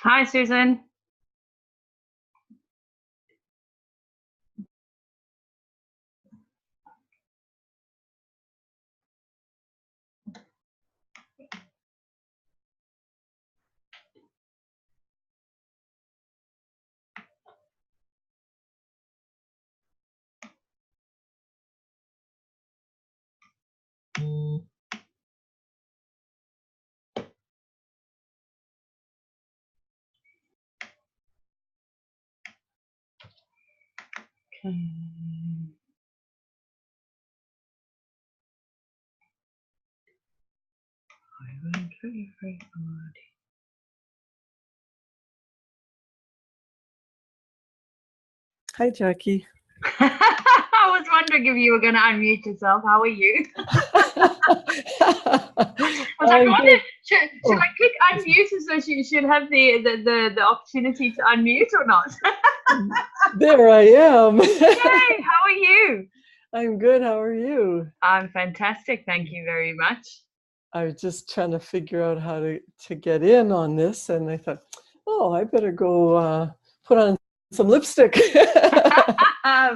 Hi, Susan. Hi, Jackie. I was wondering if you were going to unmute yourself. How are you? I was like, should I click unmute so she should have the opportunity to unmute or not? There I am. Yay, how are you? I'm good. How are you? I'm fantastic. Thank you very much. I was just trying to figure out how to get in on this, and I thought, oh, I better go put on some lipstick.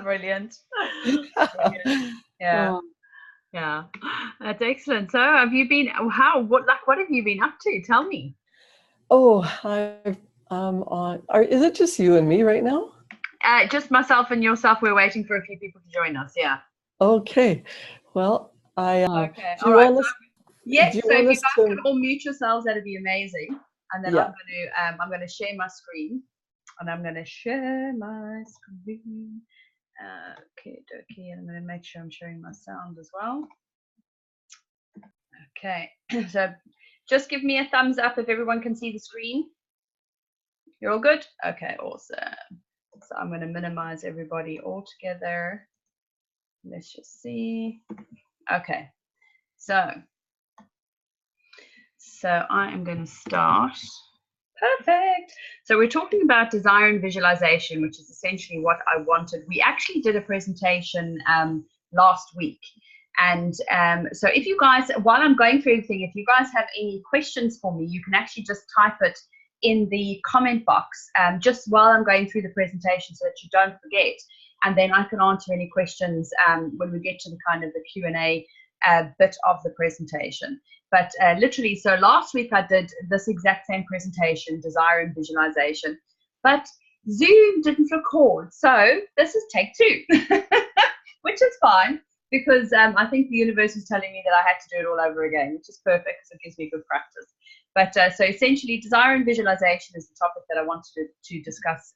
Brilliant. Yeah. Yeah, that's excellent. So have you been, what have you been up to? Tell me. Oh, is it just you and me right now? Just myself and yourself. We're waiting for a few people to join us. Yeah. Okay. Well, okay. Do you want us? Yes. So if you guys can all mute yourselves, that'd be amazing. And then yeah. I'm going to share my screen. And I'm going to share my screen. Okay, and I'm going to make sure I'm sharing my sound as well. Okay, so just give me a thumbs up if everyone can see the screen. You're all good? Okay, awesome. So I'm going to minimize everybody all together. Let's just see. Okay, so I am going to start. Perfect. So we're talking about desire and visualization, which is essentially what I wanted. We actually did a presentation last week. And so if you guys, while I'm going through everything, if you guys have any questions for me, you can actually just type it in the comment box just while I'm going through the presentation so that you don't forget. And then I can answer any questions when we get to the kind of the Q&A bit of the presentation. But literally, so last week I did this exact same presentation, desire and visualization, but Zoom didn't record. So this is take two, which is fine because I think the universe was telling me that I had to do it all over again, which is perfect because it gives me good practice. But so essentially, desire and visualization is the topic that I wanted to discuss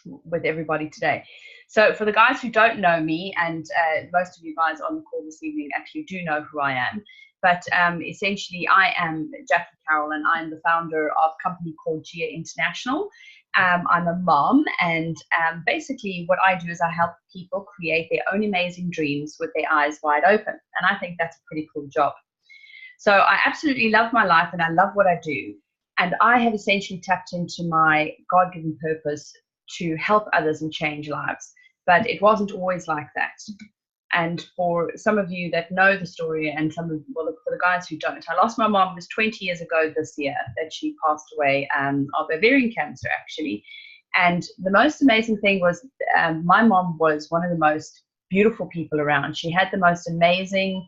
with everybody today. So for the guys who don't know me, and most of you guys on the call this evening actually do know who I am, but essentially I am Jackie Carroll and I'm the founder of a company called Genie International. I'm a mom, and basically what I do is I help people create their own amazing dreams with their eyes wide open, and I think that's a pretty cool job. So I absolutely love my life and I love what I do, and I have essentially tapped into my God-given purpose to help others and change lives, but it wasn't always like that. And for some of you that know the story, and for the guys who don't, I lost my mom. It was 20 years ago this year that she passed away of ovarian cancer, actually. And the most amazing thing was my mom was one of the most beautiful people around. She had the most amazing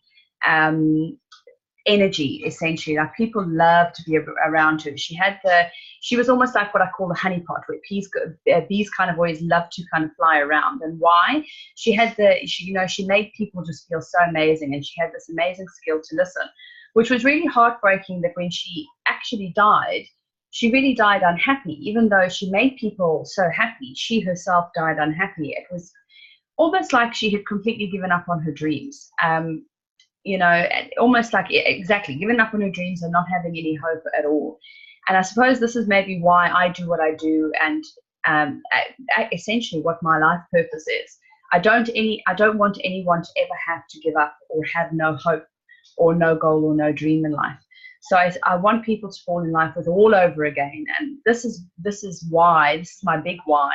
energy, essentially. Like, people loved to be around her. She was almost like what I call the honeypot, where bees kind of always love to kind of fly around. And why? She made people just feel so amazing, and she had this amazing skill to listen, which was really heartbreaking that when she actually died, she really died unhappy. Even though she made people so happy, she herself died unhappy. It was almost like she had completely given up on her dreams. Almost like exactly giving up on her dreams and not having any hope at all. And I suppose this is maybe why I do what I do, and essentially what my life purpose is. I don't want anyone to ever have to give up or have no hope or no goal or no dream in life. So I want people to fall in love with all over again. And this is my big why,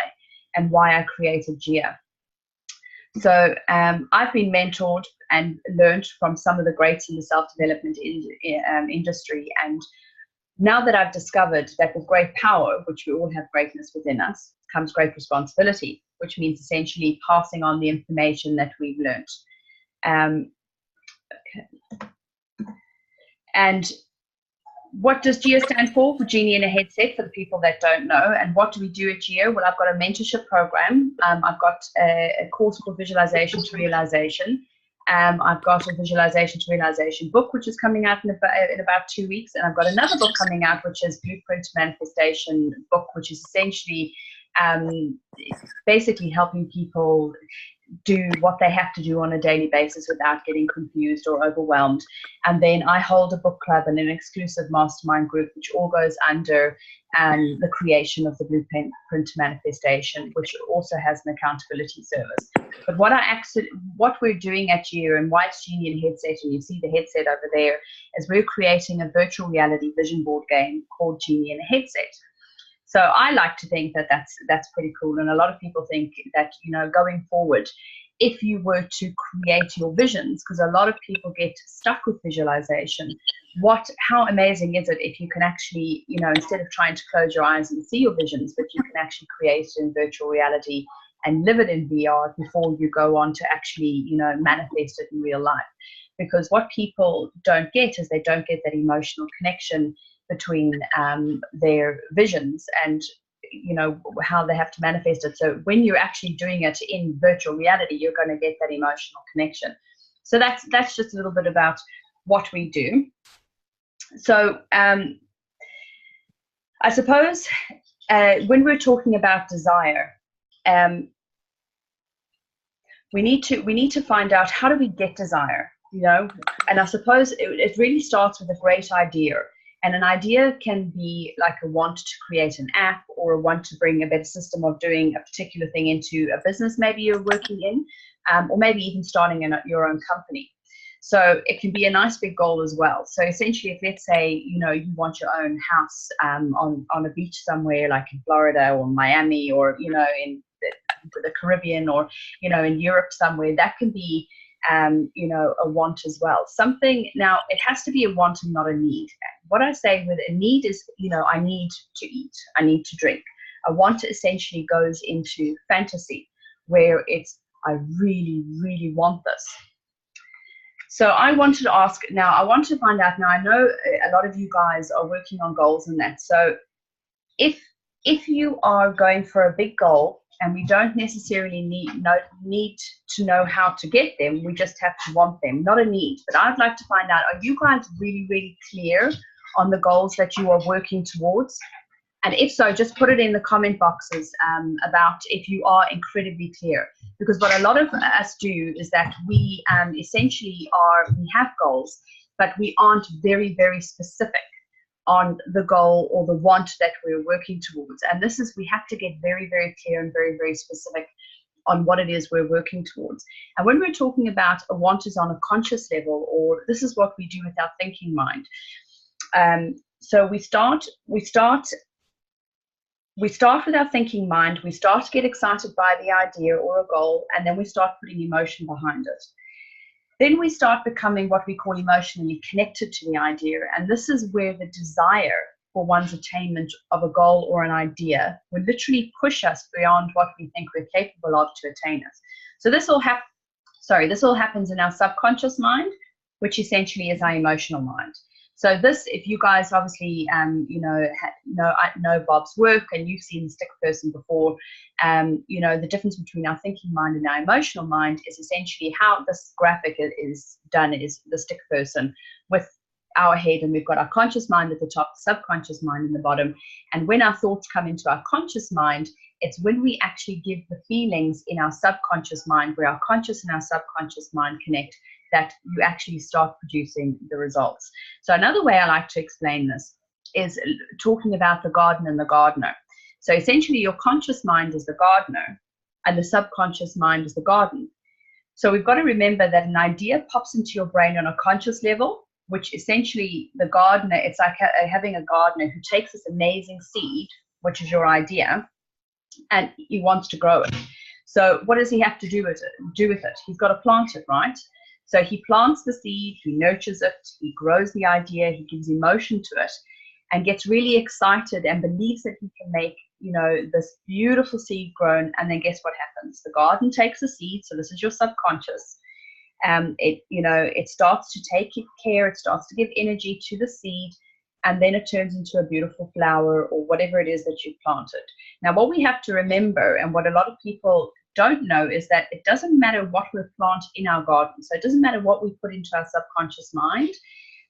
and why I created GIA. So I've been mentored and learned from some of the greats in the self-development industry. And now that I've discovered that with great power, which we all have greatness within us, comes great responsibility, which means essentially passing on the information that we've learned. Okay. And what does GEO stand for? For Genie in a Headset, for the people that don't know. And what do we do at GEO? Well, I've got a mentorship program. I've got a course called Visualization to Realization. I've got a Visualization to Realization book, which is coming out in about 2 weeks. And I've got another book coming out, which is Blueprint to Manifestation book, which is essentially basically helping people do what they have to do on a daily basis without getting confused or overwhelmed. And then I hold a book club and an exclusive mastermind group, which all goes under the creation of the Blueprint to Manifestation, which also has an accountability service. But what we're doing at GEO, and why it's Genie in a Headset, and you see the headset over there, is we're creating a virtual reality vision board game called Genie in a Headset. So I like to think that that's pretty cool. And a lot of people think that, you know, going forward, if you were to create your visions, because a lot of people get stuck with visualization, how amazing is it if you can actually, you know, instead of trying to close your eyes and see your visions, but you can actually create it in virtual reality and live it in VR before you go on to actually, you know, manifest it in real life. Because what people don't get is they don't get that emotional connection between their visions and, you know, how they have to manifest it. So when you're actually doing it in virtual reality, you're going to get that emotional connection. So that's just a little bit about what we do. So I suppose when we're talking about desire, we need to find out, how do we get desire, you know? And I suppose it really starts with a great idea. And an idea can be like a want to create an app, or a want to bring a better system of doing a particular thing into a business maybe you're working in, or maybe even starting your own company. So it can be a nice big goal as well. So essentially, if let's say, you know, you want your own house on a beach somewhere like in Florida or Miami, or, you know, in the Caribbean, or, you know, in Europe somewhere, that can be you know, a want as well. Something, now it has to be a want and not a need. What I say with a need is, you know, I need to eat, I need to drink. A want essentially goes into fantasy, where it's, I really, really want this. So I wanted to ask, now I want to find out, now I know a lot of you guys are working on goals and that. So if you are going for a big goal, and we don't necessarily need to know how to get them, we just have to want them, not a need. But I'd like to find out, are you guys really, really clear on the goals that you are working towards? And if so, just put it in the comment boxes about if you are incredibly clear. Because what a lot of us do is that we essentially we have goals, but we aren't very, very specific on the goal or the want that we're working towards. And this is, we have to get very, very clear and very, very specific on what it is we're working towards. And when we're talking about a want is on a conscious level, or this is what we do with our thinking mind. So we start with our thinking mind, we start to get excited by the idea or a goal, and then we start putting emotion behind it. Then we start becoming what we call emotionally connected to the idea. And this is where the desire for one's attainment of a goal or an idea will literally push us beyond what we think we're capable of to attain it. So this all happens in our subconscious mind, which essentially is our emotional mind. So this, if you guys obviously, you know Bob's work, and you've seen the stick person before, you know, the difference between our thinking mind and our emotional mind is essentially how this graphic is done is the stick person with our head, and we've got our conscious mind at the top, subconscious mind in the bottom. And when our thoughts come into our conscious mind, it's when we actually give the feelings in our subconscious mind, where our conscious and our subconscious mind connect, that you actually start producing the results. So another way I like to explain this is talking about the garden and the gardener. So essentially your conscious mind is the gardener and the subconscious mind is the garden. So we've got to remember that an idea pops into your brain on a conscious level, which essentially the gardener, it's like having a gardener who takes this amazing seed, which is your idea, and he wants to grow it. So what does he have to do with it? He's got to plant it, right? So he plants the seed, he nurtures it, he grows the idea, he gives emotion to it. and gets really excited and believes that he can make, this beautiful seed grown. And then guess what happens? The garden takes the seed. So this is your subconscious. It starts to take care. It starts to give energy to the seed. And then it turns into a beautiful flower or whatever it is that you've planted. Now, what we have to remember, and what a lot of people don't know, is that it doesn't matter what we plant in our garden. So it doesn't matter what we put into our subconscious mind.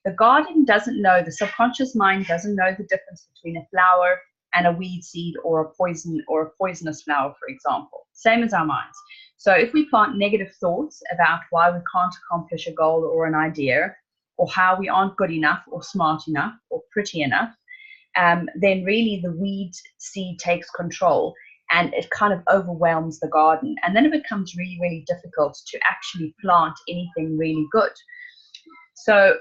The garden doesn't know, the subconscious mind doesn't know the difference between a flower and a weed seed or a poisonous flower, for example. Same as our minds. So if we plant negative thoughts about why we can't accomplish a goal or an idea, or how we aren't good enough or smart enough or pretty enough, then really the weed seed takes control and it kind of overwhelms the garden. And then it becomes really, really difficult to actually plant anything really good. So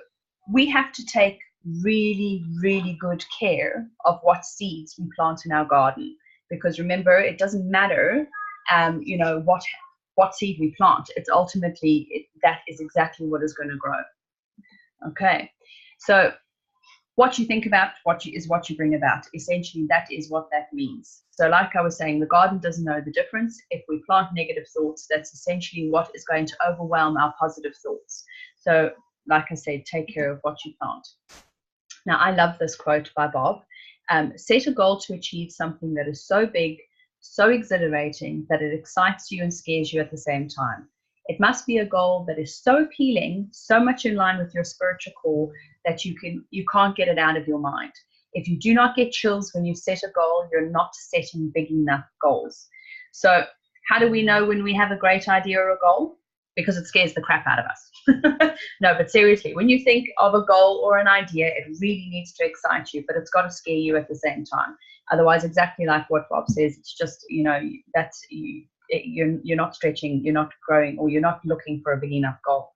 we have to take really, really good care of what seeds we plant in our garden. Because remember, it doesn't matter, what seed we plant. It's ultimately, that is exactly what is going to grow. Okay, so what you think about is what you bring about. Essentially, that is what that means. So like I was saying, the garden doesn't know the difference. If we plant negative thoughts, that's essentially what is going to overwhelm our positive thoughts. So like I said, take care of what you plant. Now, I love this quote by Bob. Set a goal to achieve something that is so big, so exhilarating, that it excites you and scares you at the same time. It must be a goal that is so appealing, so much in line with your spiritual core that you can't get it out of your mind. If you do not get chills when you set a goal, you're not setting big enough goals. So how do we know when we have a great idea or a goal? Because it scares the crap out of us. No, but seriously, when you think of a goal or an idea, it really needs to excite you, but it's got to scare you at the same time. Otherwise, exactly like what Bob says, it's just, that's you. You're not stretching, you're not growing, or you're not looking for a big enough goal.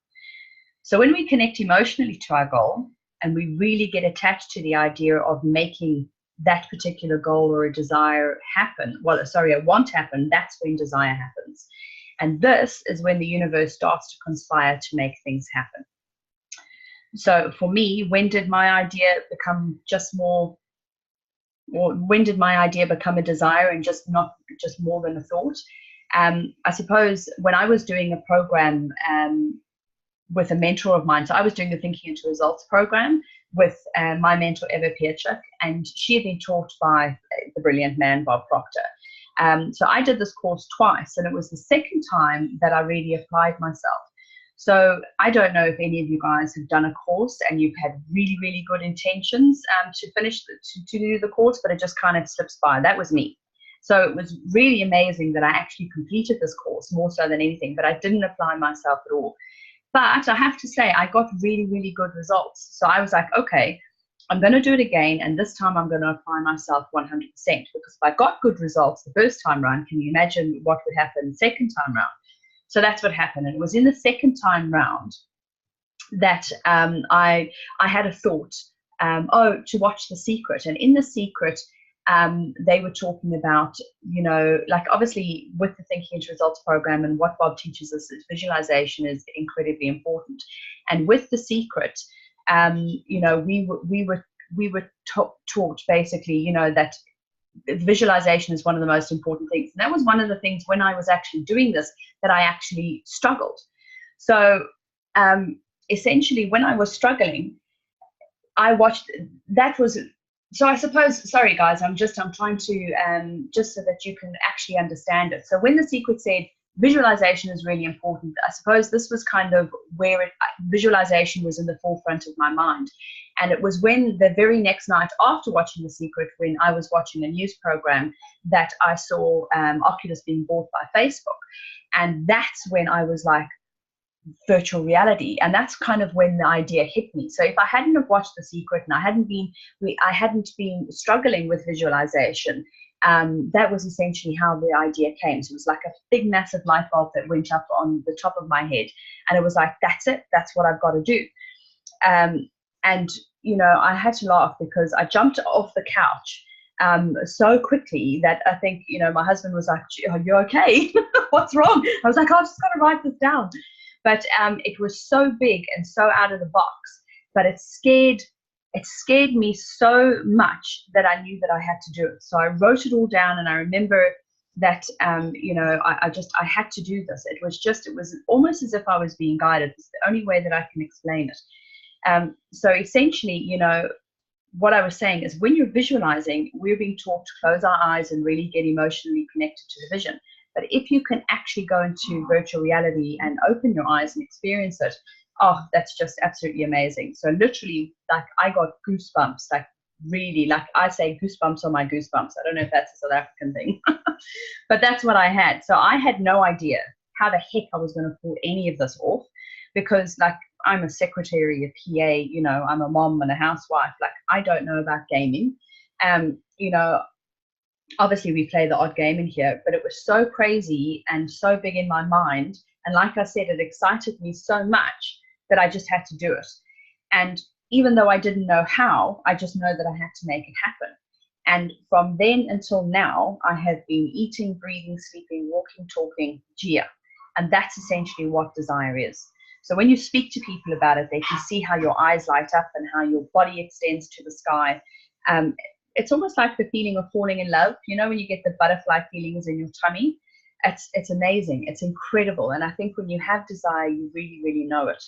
So when we connect emotionally to our goal and we really get attached to the idea of making that particular goal or a desire happen, a want happen, that's when desire happens. And this is when the universe starts to conspire to make things happen. So for me, when did my idea become a desire and just more than a thought? I suppose when I was doing a program with a mentor of mine, so I was doing the Thinking into Results program with my mentor, Eva Pierchuk, and she had been taught by the brilliant man, Bob Proctor. So I did this course twice, and it was the second time that I really applied myself. So I don't know if any of you guys have done a course and you've had really, really good intentions to do the course, but it just kind of slips by. That was me. So it was really amazing that I actually completed this course more so than anything, but I didn't apply myself at all. But I have to say, I got really, really good results. So I was like, okay, I'm going to do it again. And this time I'm going to apply myself 100%, because if I got good results the first time round, can you imagine what would happen the second time round? So that's what happened. And it was in the second time round that I had a thought, to watch The Secret. And in The Secret, they were talking about, like obviously with the Thinking into Results program and what Bob teaches us is visualization is incredibly important. And with The Secret, we were taught basically, that visualization is one of the most important things. And that was one of the things when I was actually doing this that I actually struggled. So essentially when I was struggling, I watched, that was, so I suppose, sorry guys, I'm trying to, just so that you can actually understand it. So when The Secret said visualization is really important, I suppose this was kind of where visualization was in the forefront of my mind. And it was when the very next night after watching The Secret, when I was watching a news program, that I saw Oculus being bought by Facebook. And that's when I was like, virtual reality. And that's kind of when the idea hit me. So if I hadn't have watched The Secret and I hadn't been struggling with visualization, that was essentially how the idea came. So it was like a big massive light bulb that went up on the top of my head, and it was like, that's it, that's what I've got to do. And I had to laugh because I jumped off the couch so quickly that I think my husband was like, "Are you okay? What's wrong?" I was like, "I've just got to write this down." But it was so big and so out of the box, but it scared it scared me so much that I knew that I had to do it. So I wrote it all down, and I remember that, I had to do this. It was almost as if I was being guided. It's the only way that I can explain it. So essentially, what I was saying is, when you're visualizing, we're being taught to close our eyes and really get emotionally connected to the vision. But if you can actually go into virtual reality and open your eyes and experience it, oh, that's just absolutely amazing. So literally, like, I got goosebumps, like, really, like I say, goosebumps on my goosebumps. I don't know if that's a South African thing, but that's what I had. So I had no idea how the heck I was going to pull any of this off, because, like, I'm a secretary, a PA, I'm a mom and a housewife. Like, I don't know about gaming. Obviously we play the odd game in here, but it was so crazy and so big in my mind. And like I said, it excited me so much that I just had to do it. And even though I didn't know how, I just know that I had to make it happen. And from then until now, I have been eating, breathing, sleeping, walking, talking, Gia. And that's essentially what desire is. So when you speak to people about it, they can see how your eyes light up and how your body extends to the sky. It's almost like the feeling of falling in love. When you get the butterfly feelings in your tummy, it's amazing. It's incredible. And I think when you have desire, you really, really know it.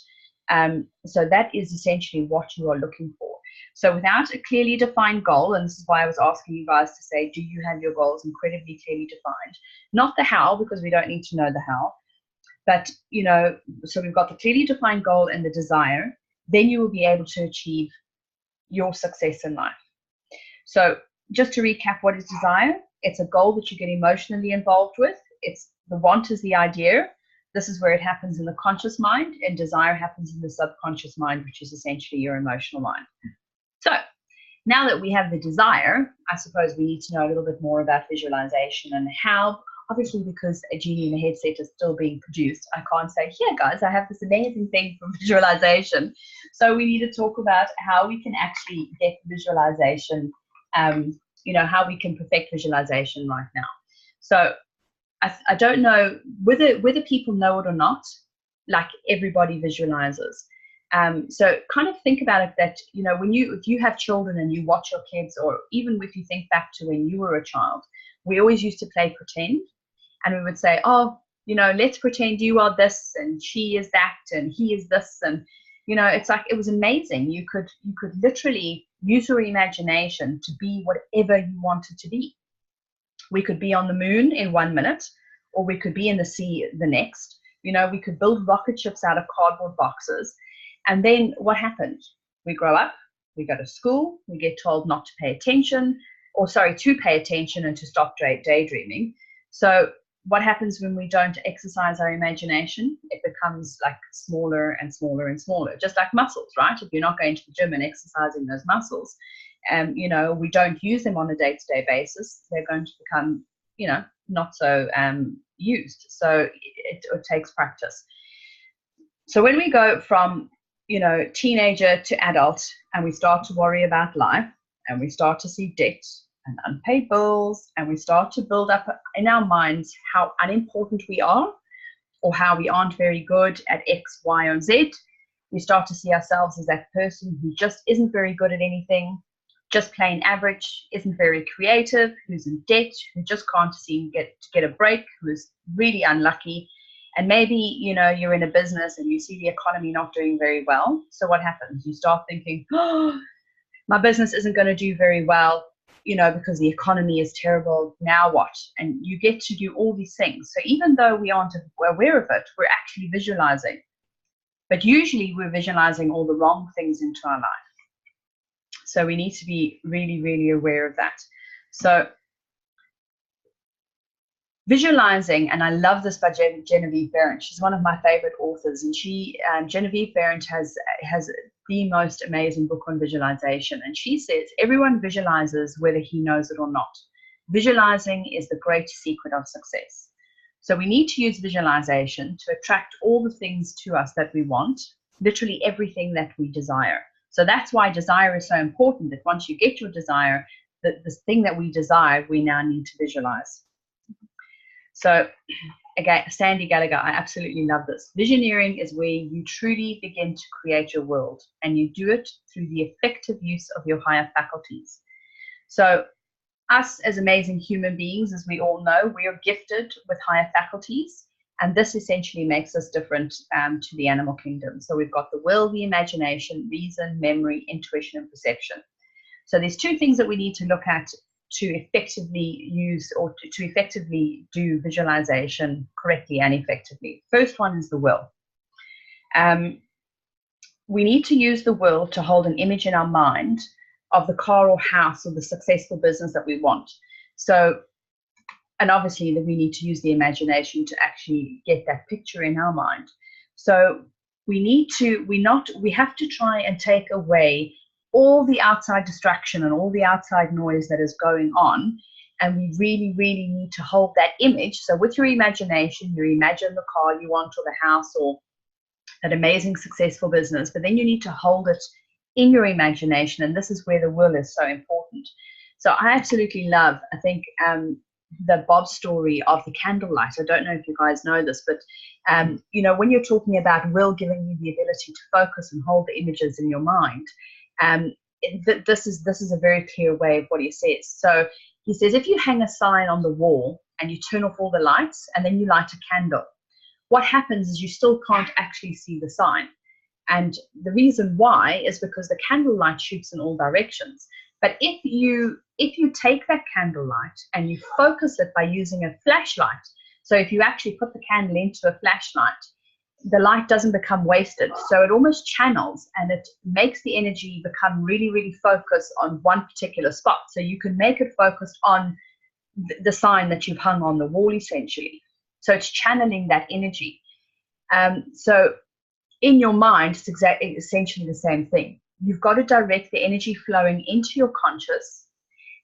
So that is essentially what you are looking for. So without a clearly defined goal, and this is why I was asking you guys to say, do you have your goals incredibly clearly defined? Not the how, because we don't need to know the how. But, so we've got the clearly defined goal and the desire. Then you will be able to achieve your success in life. So just to recap, what is desire? It's a goal that you get emotionally involved with. It's the want is the idea. This is where it happens in the conscious mind, and desire happens in the subconscious mind, which is essentially your emotional mind. So now that we have the desire, I suppose we need to know a little bit more about visualization and how. Obviously, because a Genie in the headset is still being produced, I can't say, here, guys, I have this amazing thing for visualization. So we need to talk about how we can actually get visualization, how we can perfect visualization right now. So I don't know whether people know it or not, like, everybody visualizes. So kind of think about it that, if you have children and you watch your kids, or even if you think back to when you were a child, we always used to play pretend. And we would say, oh, let's pretend you are this and she is that and he is this. And, it's like, it was amazing. You could literally use your imagination to be whatever you wanted to be. We could be on the moon in 1 minute, or we could be in the sea the next. We could build rocket ships out of cardboard boxes. And then what happened? We grow up, we go to school, we get told not to pay attention, to pay attention and to stop daydreaming. So what happens when we don't exercise our imagination? It becomes like smaller and smaller and smaller, just like muscles, right? If you're not going to the gym and exercising those muscles, we don't use them on a day-to-day basis, they're going to become, not so used. So it takes practice. So when we go from, teenager to adult, and we start to worry about life, and we start to see debt and unpaid bills, and we start to build up in our minds how unimportant we are, or how we aren't very good at X, Y, or Z. We start to see ourselves as that person who just isn't very good at anything, just plain average, isn't very creative, who's in debt, who just can't seem to get a break, who's really unlucky. And maybe, you're in a business and you see the economy not doing very well. So what happens? You start thinking, oh, my business isn't going to do very well, because the economy is terrible. Now what? And you get to do all these things. So even though we aren't aware of it, we're actually visualizing. But usually we're visualizing all the wrong things into our life. So we need to be really, really aware of that. So visualizing, and I love this by Genevieve Behrend. She's one of my favorite authors, and Genevieve Behrend has the most amazing book on visualization. And she says everyone visualizes whether he knows it or not. Visualizing is the great secret of success. So we need to use visualization to attract all the things to us that we want, literally everything that we desire. So that's why desire is so important, that once you get your desire, the thing that we desire, we now need to visualize. So again, Sandy Gallagher, I absolutely love this. Visioneering is where you truly begin to create your world, and you do it through the effective use of your higher faculties. So us as amazing human beings, as we all know, we are gifted with higher faculties, and this essentially makes us different to the animal kingdom. So we've got the will, the imagination, reason, memory, intuition, and perception. So there's two things that we need to look at to effectively use, or to effectively do visualization correctly and effectively. First one is the will. We need to use the will to hold an image in our mind of the car or house or the successful business that we want. So, and obviously that we need to use the imagination to actually get that picture in our mind. So we have to try and take away all the outside distraction and all the outside noise that is going on. And we really, really need to hold that image. So with your imagination, you imagine the car you want or the house or that amazing successful business, but then you need to hold it in your imagination. And this is where the will is so important. So I absolutely love, I think, the Bob story of the candlelight. I don't know if you guys know this, but you know, when you're talking about will giving you the ability to focus and hold the images in your mind, this is a very clear way of what he says. So he says, if you hang a sign on the wall and you turn off all the lights and then you light a candle, what happens is you still can't actually see the sign. And the reason why is because the candlelight shoots in all directions. But if you take that candlelight and you focus it by using a flashlight, so if you actually put the candle into a flashlight, the light doesn't become wasted. So it almost channels and it makes the energy become really, really focused on one particular spot. So you can make it focused on the sign that you've hung on the wall, essentially. So it's channeling that energy. So in your mind, it's essentially the same thing. You've got to direct the energy flowing into your conscious,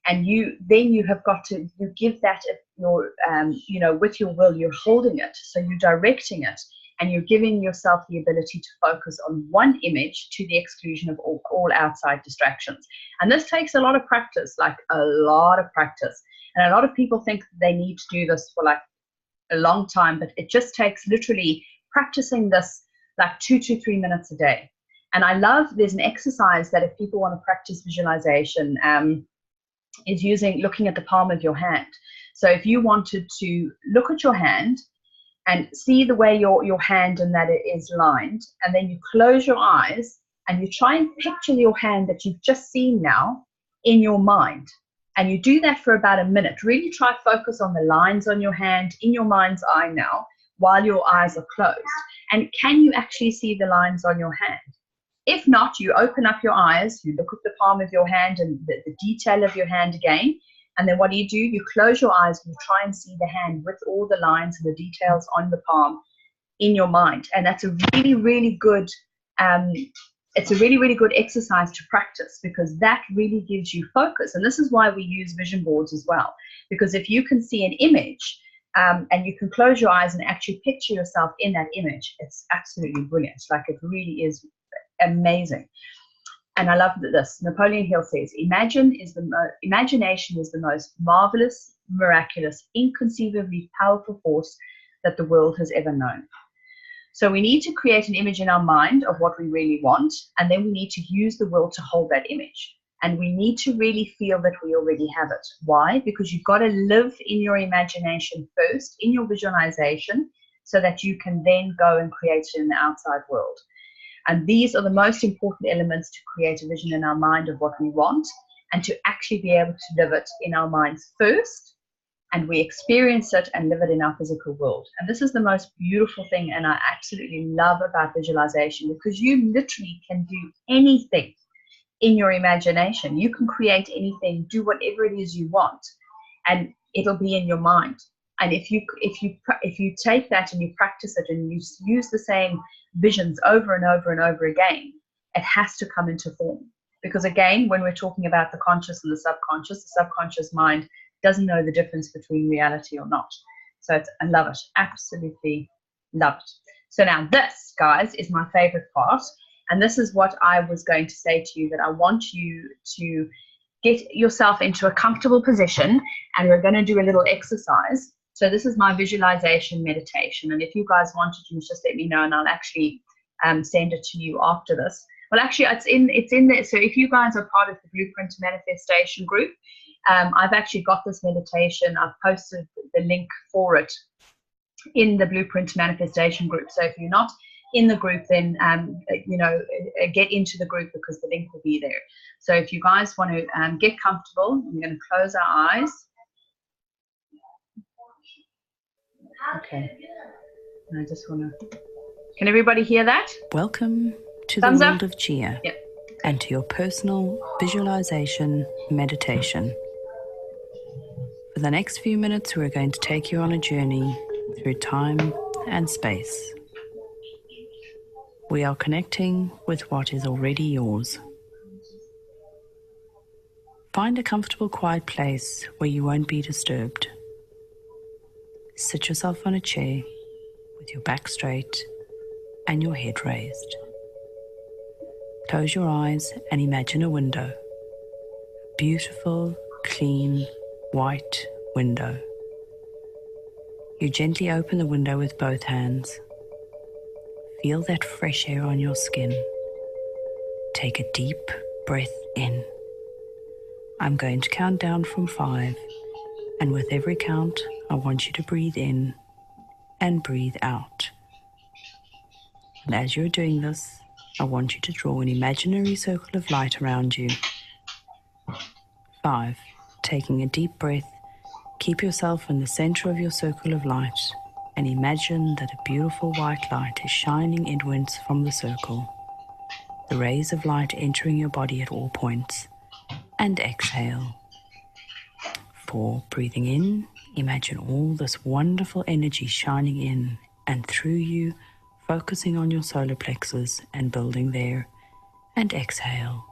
and you have got to give that your with your will, you're holding it, so you're directing it, and you're giving yourself the ability to focus on one image to the exclusion of all outside distractions. And this takes a lot of practice, like a lot of practice. And a lot of people think they need to do this for like a long time, but it just takes literally practicing this like 2 to 3 minutes a day. And I love, there's an exercise that if people want to practice visualization, is looking at the palm of your hand. So if you wanted to look at your hand and see the way your hand and that it is lined, and then you close your eyes and you try and picture your hand that you've just seen now in your mind. And you do that for about a minute. Really try focus on the lines on your hand in your mind's eye now while your eyes are closed. And can you actually see the lines on your hand? If not, you open up your eyes, you look at the palm of your hand and the detail of your hand again. And then what do? You close your eyes and you try and see the hand with all the lines and the details on the palm in your mind. And that's a really, really good, it's a really, really good exercise to practice, because that really gives you focus. And this is why we use vision boards as well. Because if you can see an image and you can close your eyes and actually picture yourself in that image, it's absolutely brilliant. Like, it really is amazing. And I love this. Napoleon Hill says, imagination is the most marvelous, miraculous, inconceivably powerful force that the world has ever known. So we need to create an image in our mind of what we really want, and then we need to use the will to hold that image. And we need to really feel that we already have it. Why? Because you've got to live in your imagination first, in your visualization, so that you can then go and create it in the outside world. And these are the most important elements to create a vision in our mind of what we want, and to actually be able to live it in our minds first, and we experience it and live it in our physical world. And this is the most beautiful thing, and I absolutely love about visualization, because you literally can do anything in your imagination. You can create anything, do whatever it is you want, and it'll be in your mind. And if you take that and you practice it and you use the same visions over and over and over again, it has to come into form. Because again, when we're talking about the conscious and the subconscious mind doesn't know the difference between reality or not. So I love it. Absolutely love it. So now this, guys, is my favorite part. And this is what I was going to say to you, that I want you to get yourself into a comfortable position, and we're going to do a little exercise So this is my visualization meditation. And if you guys wanted to, just let me know and I'll actually send it to you after this. Well, actually, it's in there. So if you guys are part of the Blueprint Manifestation group, I've actually got this meditation. I've posted the link for it in the Blueprint Manifestation group. So if you're not in the group, then get into the group because the link will be there. So if you guys want to get comfortable, I'm going to close our eyes. Okay. I just want to. Can everybody hear that? Welcome to Thumbs the up. world of Gia. Yep. And to your personal visualization meditation. For the next few minutes, we're going to take you on a journey through time and space. We are connecting with what is already yours. Find a comfortable, quiet place where you won't be disturbed. Sit yourself on a chair with your back straight and your head raised. Close your eyes and imagine a window. Beautiful, clean, white window. You gently open the window with both hands. Feel that fresh air on your skin. Take a deep breath in. I'm going to count down from 5, and with every count, I want you to breathe in and breathe out. And as you're doing this, I want you to draw an imaginary circle of light around you. 5. Taking a deep breath, keep yourself in the center of your circle of light and imagine that a beautiful white light is shining inwards from the circle. The rays of light entering your body at all points. And exhale. 4. Breathing in, imagine all this wonderful energy shining in and through you, focusing on your solar plexus and building there. And exhale.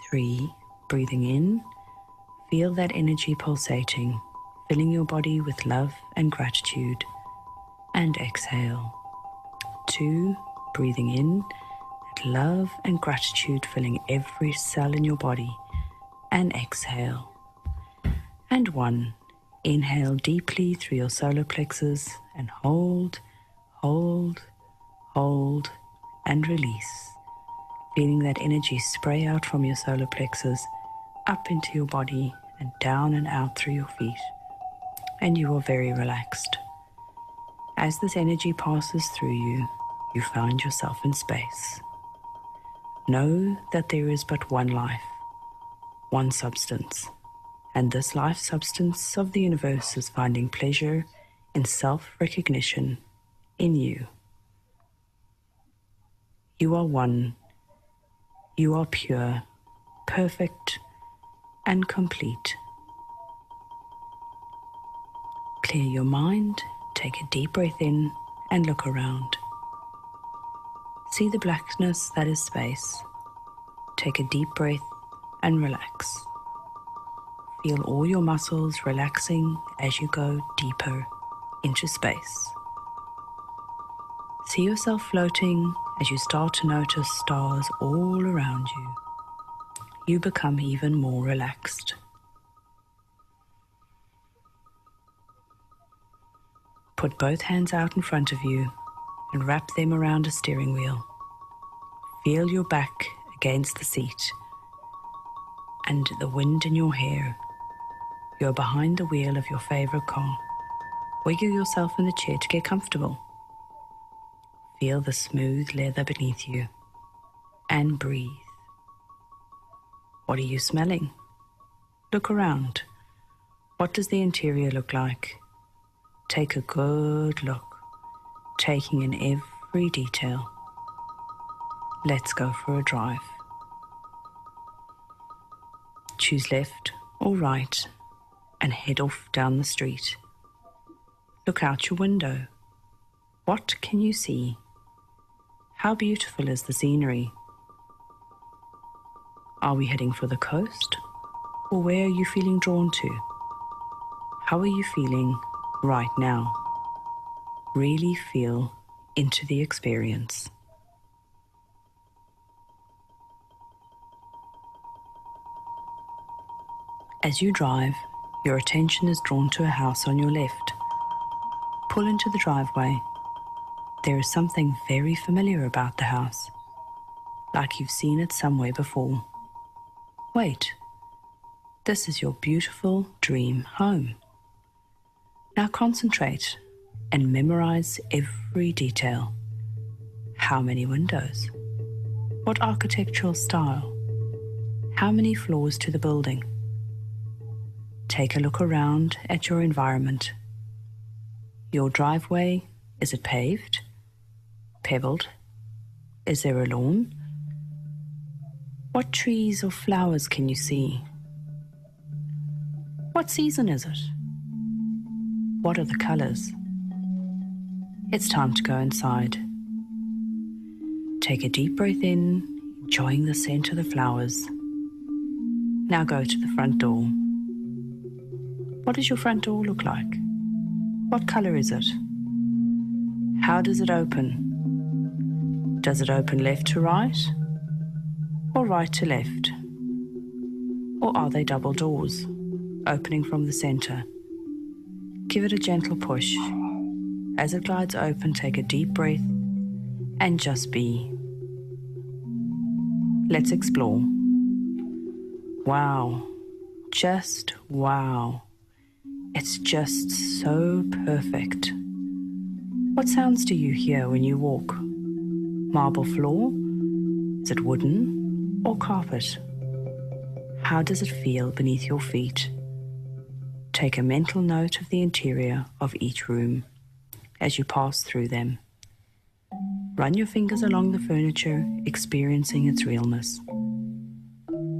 3. Breathing in, feel that energy pulsating, filling your body with love and gratitude. And exhale. 2. Breathing in, that love and gratitude filling every cell in your body. And exhale. And 1. Inhale deeply through your solar plexus and hold, hold, hold, and release. Feeling that energy spray out from your solar plexus up into your body and down and out through your feet. And you are very relaxed. As this energy passes through you, you find yourself in space. Know that there is but one life, one substance, and this life substance of the universe is finding pleasure in self-recognition in you. You are one. You are pure, perfect, and complete. Clear your mind, take a deep breath in, and look around. See the blackness that is space. Take a deep breath and relax. Feel all your muscles relaxing as you go deeper into space. See yourself floating as you start to notice stars all around you. You become even more relaxed. Put both hands out in front of you and wrap them around a steering wheel. Feel your back against the seat and the wind in your hair. You're behind the wheel of your favorite car. Wiggle yourself in the chair to get comfortable. Feel the smooth leather beneath you and breathe. What are you smelling? Look around. What does the interior look like? Take a good look, taking in every detail. Let's go for a drive. Choose left or right and head off down the street. Look out your window. What can you see? How beautiful is the scenery? Are we heading for the coast? Or where are you feeling drawn to? How are you feeling right now? Really feel into the experience. As you drive, Your attention is drawn to a house on your left. Pull into the driveway. There is something very familiar about the house, like you've seen it somewhere before. Wait, this is your beautiful dream home. Now concentrate and memorize every detail. How many windows? What architectural style? How many floors to the building? Take a look around at your environment. Your driveway, is it paved? Pebbled? Is there a lawn? What trees or flowers can you see? What season is it? What are the colors? It's time to go inside. Take a deep breath in, enjoying the scent of the flowers. Now go to the front door. What does your front door look like? What color is it? How does it open? Does it open left to right? Or right to left? Or are they double doors, opening from the center? Give it a gentle push. As it glides open, take a deep breath and just be. Let's explore. Wow, just wow. It's just so perfect. What sounds do you hear when you walk? Marble floor? Is it wooden or carpet? How does it feel beneath your feet? Take a mental note of the interior of each room as you pass through them. Run your fingers along the furniture, experiencing its realness.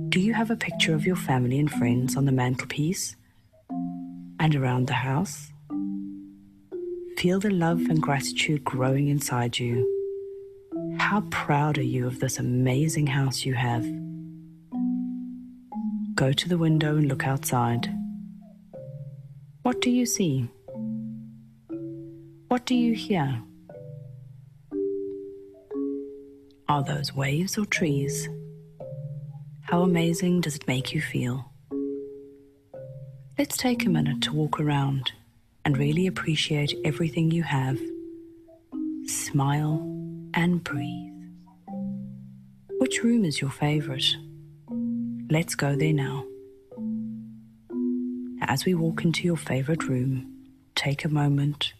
Do you have a picture of your family and friends on the mantelpiece and around the house? Feel the love and gratitude growing inside you. How proud are you of this amazing house you have? Go to the window and look outside. What do you see? What do you hear? Are those waves or trees? How amazing does it make you feel? Let's take a minute to walk around and really appreciate everything you have. Smile and breathe. Which room is your favorite? Let's go there now. As we walk into your favorite room, take a moment,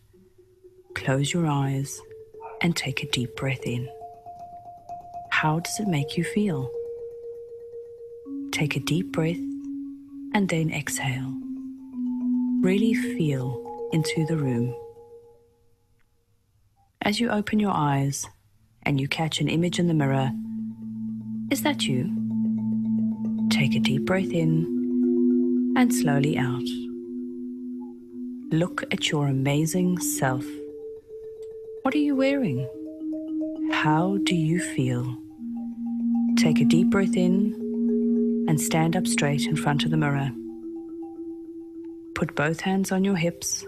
close your eyes, and take a deep breath in. How does it make you feel? Take a deep breath and then exhale. Really feel into the room. As you open your eyes and you catch an image in the mirror, is that you? Take a deep breath in and slowly out. Look at your amazing self. What are you wearing? How do you feel? Take a deep breath in and stand up straight in front of the mirror. Put both hands on your hips.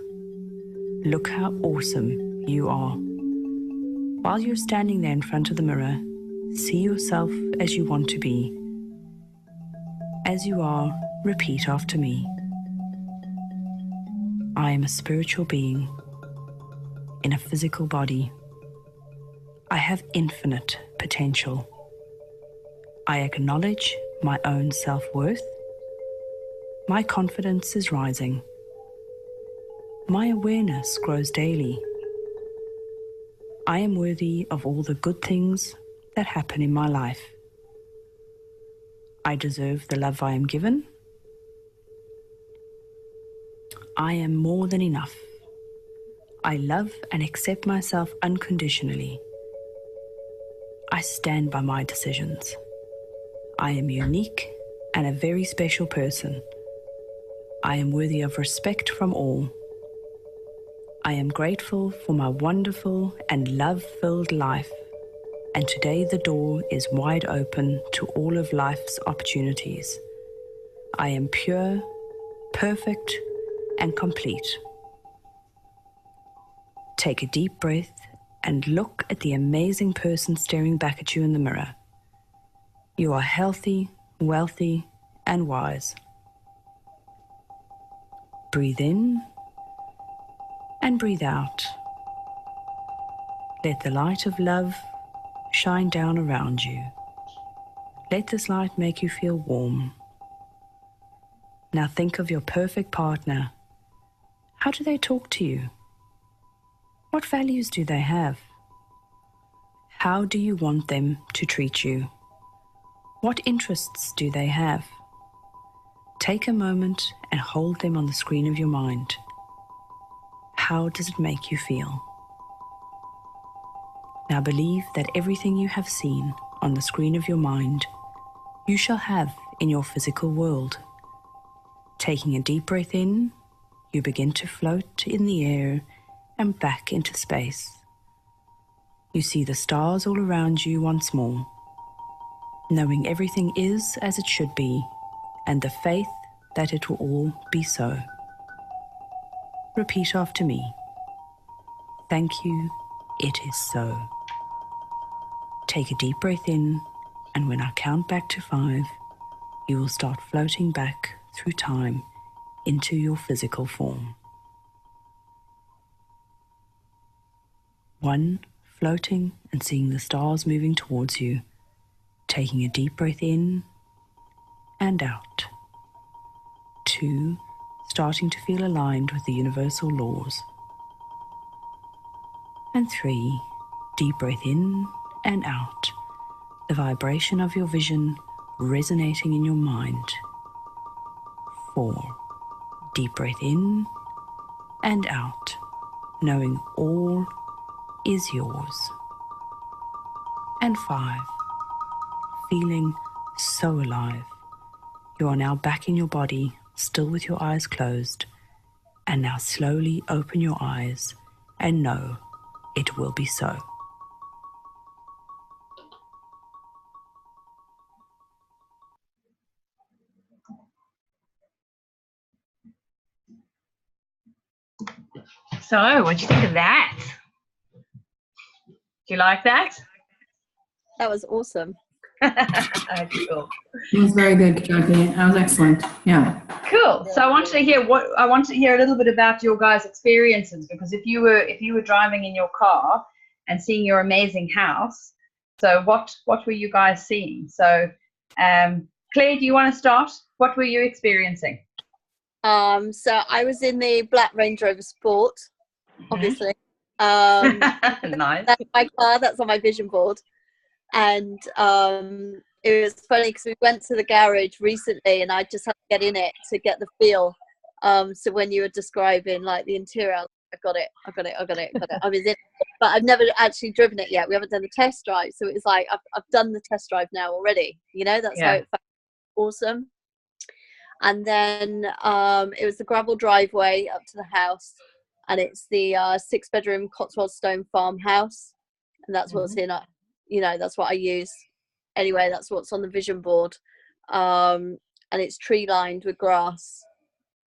Look how awesome you are. While you're standing there in front of the mirror, see yourself as you want to be. As you are, repeat after me. I am a spiritual being in a physical body. I have infinite potential. I acknowledge my own self-worth. My confidence is rising. My awareness grows daily. I am worthy of all the good things that happen in my life. I deserve the love I am given. I am more than enough. I love and accept myself unconditionally. I stand by my decisions. I am unique and a very special person. I am worthy of respect from all. I am grateful for my wonderful and love-filled life, and today the door is wide open to all of life's opportunities. I am pure, perfect, and complete. Take a deep breath and look at the amazing person staring back at you in the mirror. You are healthy, wealthy, and wise. Breathe in and breathe out. Let the light of love shine down around you. Let this light make you feel warm. Now think of your perfect partner. How do they talk to you? What values do they have? How do you want them to treat you? What interests do they have? Take a moment and hold them on the screen of your mind. How does it make you feel? Now believe that everything you have seen on the screen of your mind, you shall have in your physical world. Taking a deep breath in, you begin to float in the air and back into space. You see the stars all around you once more, knowing everything is as it should be, and the faith that it will all be so. Repeat after me. Thank you, it is so. Take a deep breath in, and when I count back to 5, you will start floating back through time into your physical form. 1, floating and seeing the stars moving towards you, taking a deep breath in and out. 2, starting to feel aligned with the universal laws. And 3, deep breath in and out, the vibration of your vision resonating in your mind. 4, deep breath in and out, knowing all is yours. And 5, feeling so alive. You are now back in your body, still with your eyes closed, and now slowly open your eyes and know it will be so. So, what do you think of that? Do you like that? That was awesome. Cool. It was very good, Jackie. That was excellent. Yeah. Cool. So I wanted to hear a little bit about your guys' experiences, because if you were driving in your car and seeing your amazing house, so what were you guys seeing? So Claire, do you want to start? What were you experiencing? So I was in the black Range Rover Sport, obviously. Nice. That's my car, that's on my vision board. And it was funny because we went to the garage recently and I just had to get in it to get the feel. So when you were describing like the interior, I was like, I got it. I was in it, but I've never actually driven it yet. We haven't done the test drive. So it was like, I've done the test drive now already. You know, that's how it felt. Awesome. And then it was the gravel driveway up to the house, and it's the 6-bedroom Cotswold stone farmhouse, and that's what's in it. You know, that's what I use. Anyway, that's what's on the vision board, and it's tree lined with grass.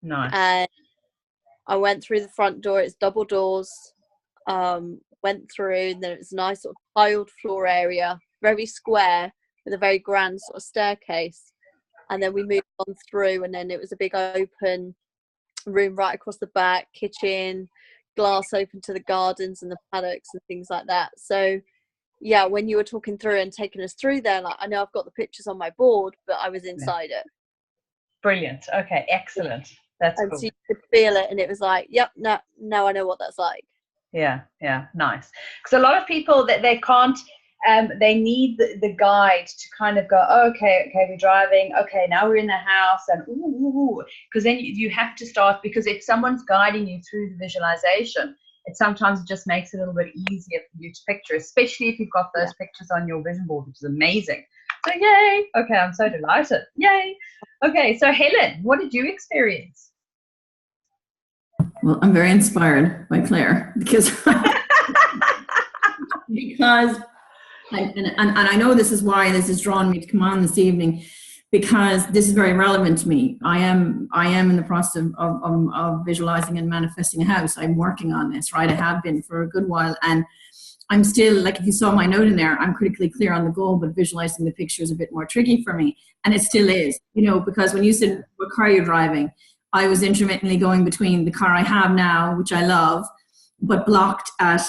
Nice. And I went through the front door. It's double doors. Went through, and then it's a nice sort of tiled floor area, very square, with a very grand sort of staircase. And then we moved on through, and then it was a big open room right across the back, kitchen, glass open to the gardens and the paddocks and things like that. So yeah, when you were talking through and taking us through there, like, I know I've got the pictures on my board, but I was inside it. Brilliant. Okay, excellent. That's and cool. So you could feel it, and it was like, yep, no, I know what that's like. Yeah, nice. Because a lot of people that they can't, they need the guide to kind of go, oh, okay, we're driving. Okay, now we're in the house, and because then you have to start, because if someone's guiding you through the visualization, it sometimes just makes it a little bit easier for you to picture, especially if you've got those pictures on your vision board, which is amazing. So yay. Okay, I'm so delighted. Yay. Okay, so Helen, what did you experience? Well, I'm very inspired by Claire because and I know this is why this has drawn me to come on this evening, because this is very relevant to me. I am in the process of visualizing and manifesting a house. I'm working on this, right? I have been for a good while, and I'm still, like, if you saw my note in there, I'm critically clear on the goal, but visualizing the picture is a bit more tricky for me, and it still is, you know, because when you said what car you're driving, I was intermittently going between the car I have now, which I love, but blocked at,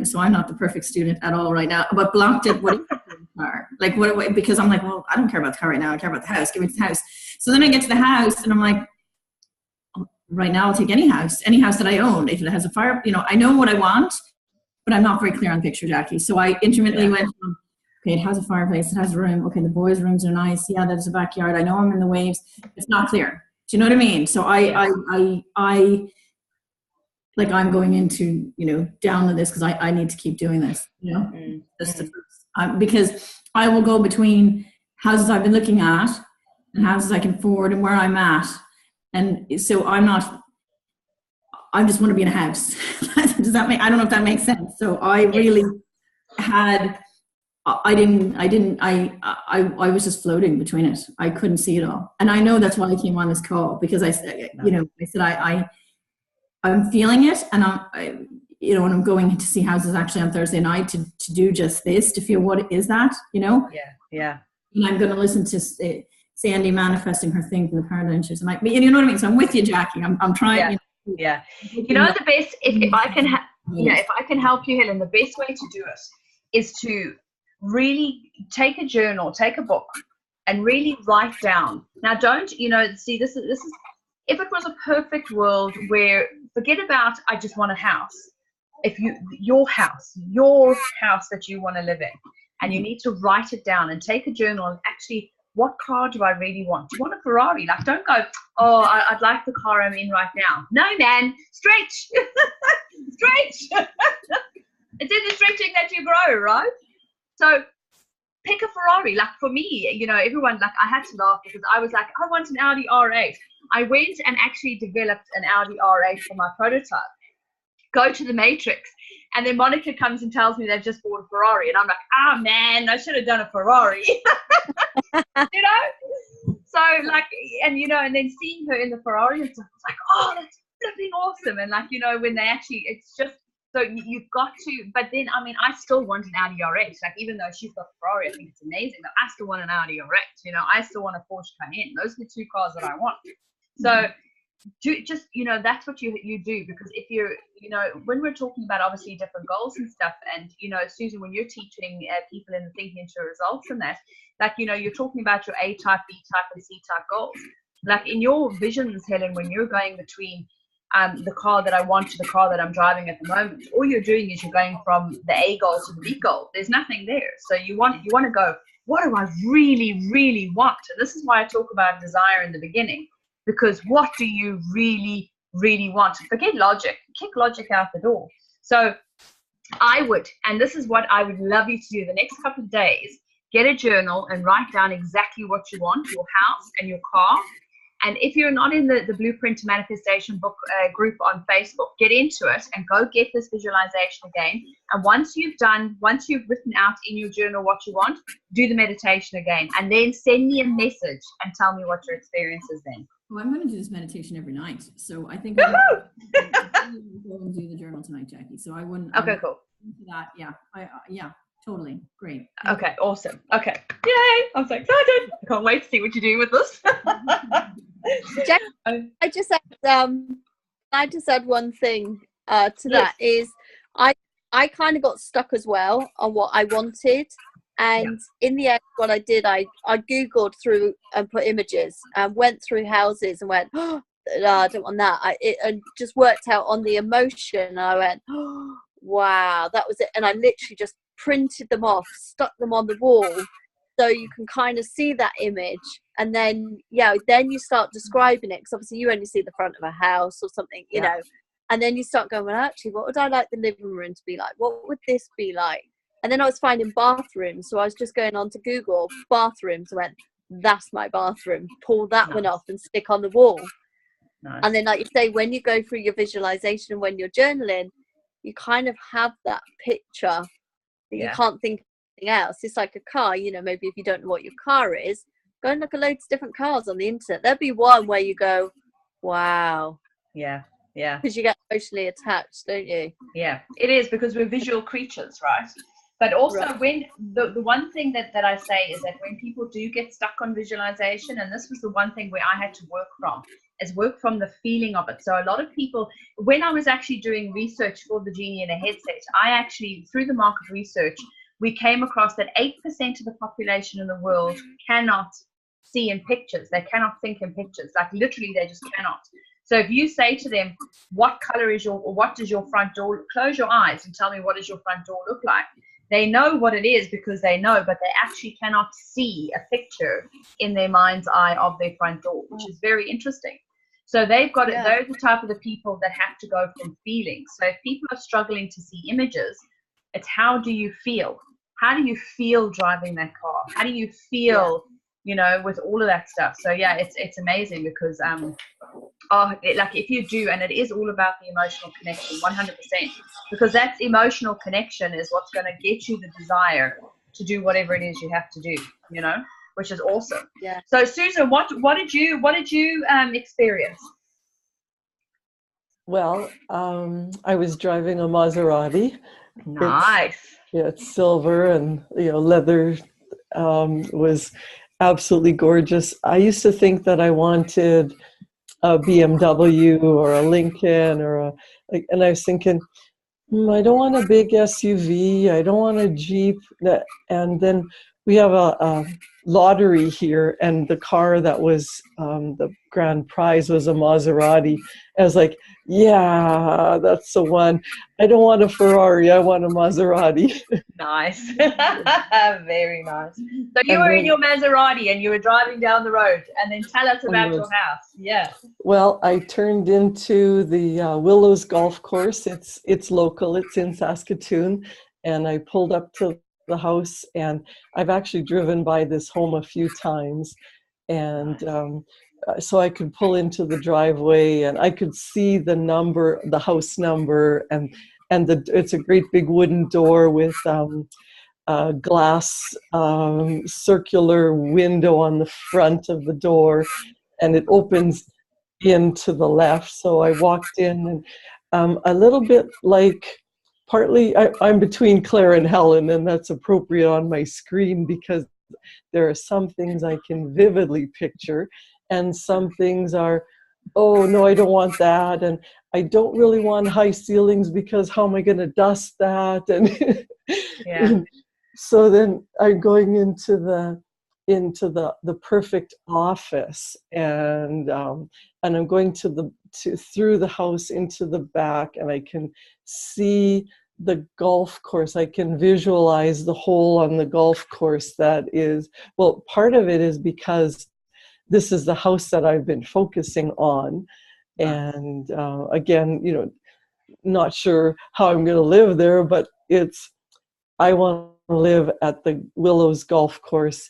so I'm not the perfect student at all right now, but blocked at what is the car? Like, what, because I'm like, well, I don't care about the car right now. I care about the house. Give me the house. So then I get to the house and I'm like, right now I'll take any house that I own. If it has a fire, you know, I know what I want, but I'm not very clear on the picture, Jackie. So I intermittently went from, okay, it has a fireplace, it has a room. Okay, the boys' rooms are nice. Yeah, there's a backyard. I know I'm in the waves. It's not clear. Do you know what I mean? So I like, I'm going into, you know, download this because I need to keep doing this, you know, because I will go between houses I've been looking at and houses I can afford and where I'm at. And so I just want to be in a house. Does that make, I don't know if that makes sense. So I really had, I was just floating between it. I couldn't see it all. And I know that's why I came on this call, because I said, you know, I said, I'm feeling it, and you know, and I'm going to see houses actually on Thursday night to do just this, to feel what is that, you know? Yeah. And I'm going to listen to Sandy manifesting her thing from the paradigm shifts. And you know what I mean? So I'm with you, Jackie. I'm trying. Yeah. You know, the best, if I can, if I can help you, Helen, the best way to do it is to really take a journal, take a book, and really write down. Now, don't, you know, see, this is, if it was a perfect world where, forget about, I just want a house. If your house that you want to live in, and you need to write it down and take a journal and actually, what car do I really want? Do you want a Ferrari? Like, don't go, oh, I'd like the car I'm in right now. No, man, stretch. Stretch. It's in the stretching that you grow, right? So pick a Ferrari. Like, for me, you know, everyone, like, I had to laugh because I was like, I want an Audi R8. I went and actually developed an Audi R8 for my prototype. Go to the Matrix. And then Monica comes and tells me they've just bought a Ferrari. And I'm like, ah, man, I should have done a Ferrari. You know? So, like, and, you know, and then seeing her in the Ferrari, it's like, oh, that's flipping awesome. And, like, you know, when they actually, it's just, so you've got to, but then, I mean, I still want an Audi R8. Like, even though she's got a Ferrari, I think it's amazing, but I still want an Audi R8. You know, I still want a Porsche Cayenne. Those are the two cars that I want. So, just, you know, that's what you do, because if you're, you know, when we're talking about obviously different goals and stuff, and, you know, Susan, when you're teaching people in the thinking into results and that, like, you know, you're talking about your A type, B type, and C type goals. Like, in your visions, Helen, when you're going between the car that I want to the car that I'm driving at the moment, all you're doing is you're going from the A goal to the B goal. There's nothing there. So you want to go, what do I really, really want? And this is why I talk about desire in the beginning, because what do you really, really want? Forget logic. Kick logic out the door. So I would, and this is what I would love you to do the next couple of days, get a journal and write down exactly what you want, your house and your car. And if you're not in the Blueprint to Manifestation book group on Facebook, get into it and go get this visualization again. And once you've written out in your journal what you want, do the meditation again. And then send me a message and tell me what your experience is then. Well, I'm going to do this meditation every night. So I think I'm going to go and do the journal tonight, Jackie. So I wouldn't. Okay, cool. That, yeah. Yeah, totally. Great. Okay, awesome. Okay. Yay. I'm so excited. I can't wait to see what you're doing with this. Jack, I just add one thing to that is I kind of got stuck as well on what I wanted, and in the end what I did, I googled through and put images and went through houses and went, oh, I don't want that. And just worked out on the emotion, and I went, oh, wow, that was it. And I literally just printed them off, stuck them on the wall, so you can kind of see that image. And then then you start describing it, because obviously you only see the front of a house or something, you know, and then you start going, well, actually, what would I like the living room to be like? What would this be like? And then I was finding bathrooms, so I was just going on to Google bathrooms and went, that's my bathroom, pull that one off and stick on the wall. And then, like you say, when you go through your visualization and when you're journaling, you kind of have that picture that you can't think of anything else. It's like a car, you know, maybe if you don't know what your car is, go and look at loads of different cars on the internet. There'll be one where you go, wow. Yeah. Because you get emotionally attached, don't you? Yeah, it is, because we're visual creatures, right? But also when the one thing that I say is that when people do get stuck on visualization, and this was the one thing where I had to work from, is work from the feeling of it. So a lot of people, when I was actually doing research for the Genie in a headset, I actually, through the market research, we came across that 8% of the population in the world cannot see in pictures. They cannot think in pictures. Like literally, they just cannot. So if you say to them, what color is your, or what does your front door, close your eyes and tell me what does your front door look like? They know what it is because they know, but they actually cannot see a picture in their mind's eye of their front door, which is very interesting. So they've got it. They're the type of the people that have to go from feelings. So if people are struggling to see images, it's how do you feel? How do you feel driving that car? How do you feel, you know, with all of that stuff? So yeah, it's amazing because like if you do, and it is all about the emotional connection, 100%, because that's emotional connection is what's going to get you the desire to do whatever it is you have to do, you know, which is awesome. Yeah. So Susan, what did you experience? Well, I was driving a Maserati. Nice. It's silver and, you know, leather, was absolutely gorgeous. I used to think that I wanted a BMW or a Lincoln and I was thinking, I don't want a big SUV. I don't want a Jeep. And then we have a lottery here, and the car that was the grand prize was a Maserati. I was like, yeah, that's the one. I don't want a Ferrari. I want a Maserati. Nice. Very nice. So you were in your Maserati and you were driving down the road, and then tell us about your house. Yeah. Well, I turned into the Willows Golf Course. It's local. It's in Saskatoon. And I pulled up to the house, and I've actually driven by this home a few times. And so I could pull into the driveway, and I could see the house number, and it's a great big wooden door with glass circular window on the front of the door, and it opens in to the left. So I walked in, and a little bit like, partly I'm between Claire and Helen, and that's appropriate on my screen because there are some things I can vividly picture, and some things are, oh no, I don't want that, and I don't really want high ceilings because how am I going to dust that? And yeah. So then I'm going into the perfect office, and I'm going through the house into the back, and I can see the golf course. I can visualize the hole on the golf course. That is, well, part of it is because this is the house that I've been focusing on, and again, you know, not sure how I'm going to live there, but I want to live at the Willows Golf Course